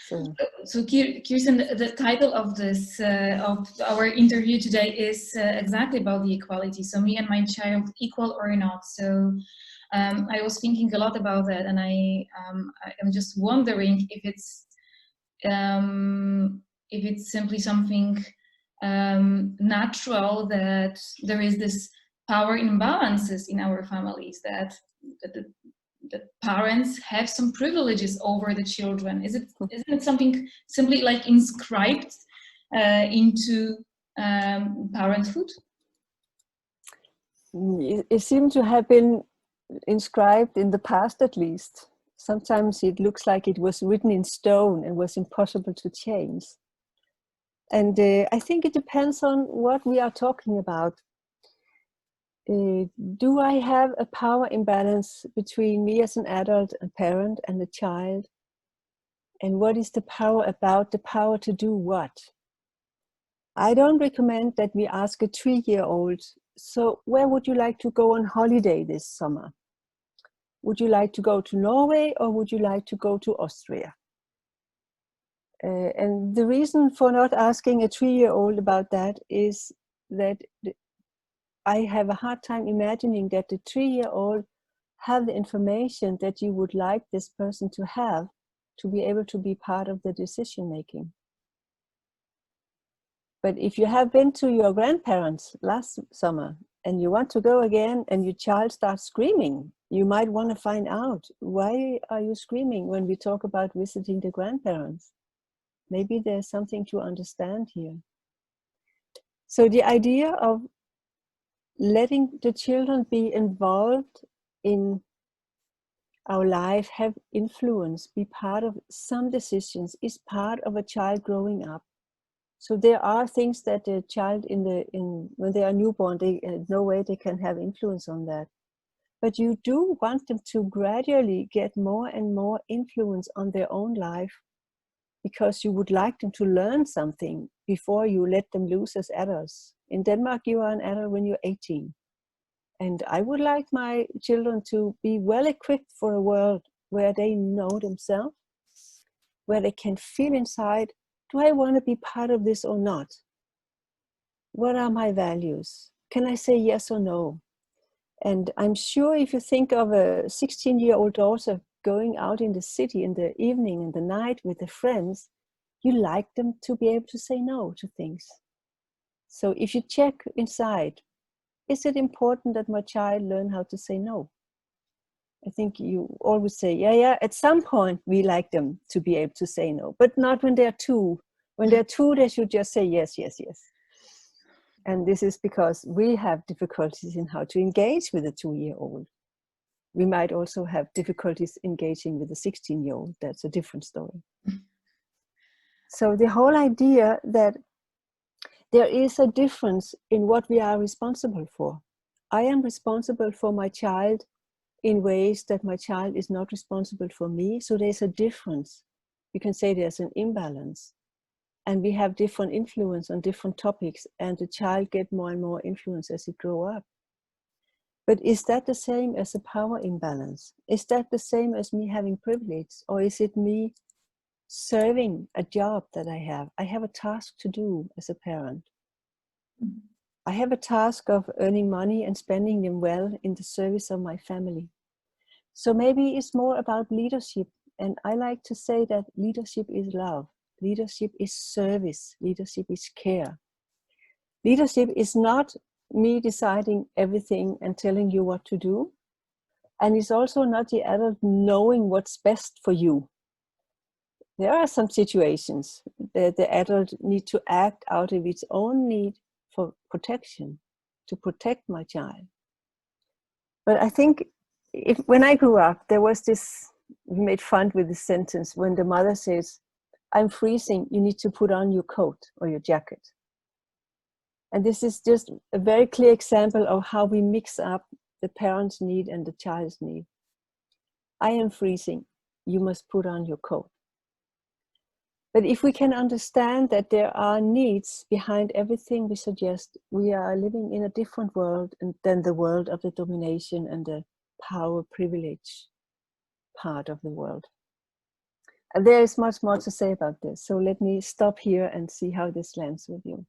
So Kirsten, the title of this of our interview today is exactly about the equality. So me and my child, equal or not. So I was thinking a lot about that, and I am just wondering if it's simply something natural that there is this power imbalances in our families, that the parents have some privileges over the children. Isn't it something simply like inscribed into parenthood? It seemed to have been inscribed in the past, at least. Sometimes it looks like it was written in stone and was impossible to change. And I think it depends on what we are talking about. Do I have a power imbalance between me as an adult, a parent, and a child? And what is the power about? The power to do what? I don't recommend that we ask a 3-year-old, so where would you like to go on holiday this summer? Would you like to go to Norway, or would you like to go to Austria? And the reason for not asking a 3-year-old about that is that I have a hard time imagining that the 3-year-old have the information that you would like this person to have to be able to be part of the decision making. But if you have been to your grandparents last summer and you want to go again and your child starts screaming, you might want to find out, why are you screaming when we talk about visiting the grandparents? Maybe there's something to understand here. So the idea of letting the children be involved in our life, have influence, be part of some decisions, is part of a child growing up. So there are things that the child when they are newborn, no way they can have influence on that. But you do want them to gradually get more and more influence on their own life, because you would like them to learn something before you let them loose as adults. In Denmark, you are an adult when you're 18. And I would like my children to be well equipped for a world where they know themselves, where they can feel inside, do I want to be part of this or not? What are my values? Can I say yes or no? And I'm sure if you think of a 16-year-old daughter going out in the city in the evening and the night with the friends, you like them to be able to say no to things. So if you check inside, is it important that my child learn how to say no? I think you always say, yeah, at some point we like them to be able to say no, but not when they're 2. When they're 2, they should just say yes, yes, yes. And this is because we have difficulties in how to engage with a 2-year-old. We might also have difficulties engaging with a 16-year-old. That's a different story. So the whole idea that there is a difference in what we are responsible for. I am responsible for my child in ways that my child is not responsible for me. So there's a difference. You can say there's an imbalance. And we have different influence on different topics, and the child gets more and more influence as it grows up. But is that the same as a power imbalance? Is that the same as me having privilege? Or is it me serving a job that I have? I have a task to do as a parent. I have a task of earning money and spending them well in the service of my family. So maybe it's more about leadership. And I like to say that leadership is love. Leadership is service. Leadership is care. Leadership is not me deciding everything and telling you what to do. And it's also not the adult knowing what's best for you. There are some situations that the adult need to act out of its own need for protection, to protect my child. But I think when I grew up, there was this, we made fun with this sentence when the mother says, I'm freezing, you need to put on your coat or your jacket. And this is just a very clear example of how we mix up the parent's need and the child's need. I am freezing, you must put on your coat. But if we can understand that there are needs behind everything we suggest, we are living in a different world than the world of the domination and the power privilege part of the world. There is much more to say about this, so let me stop here and see how this lands with you.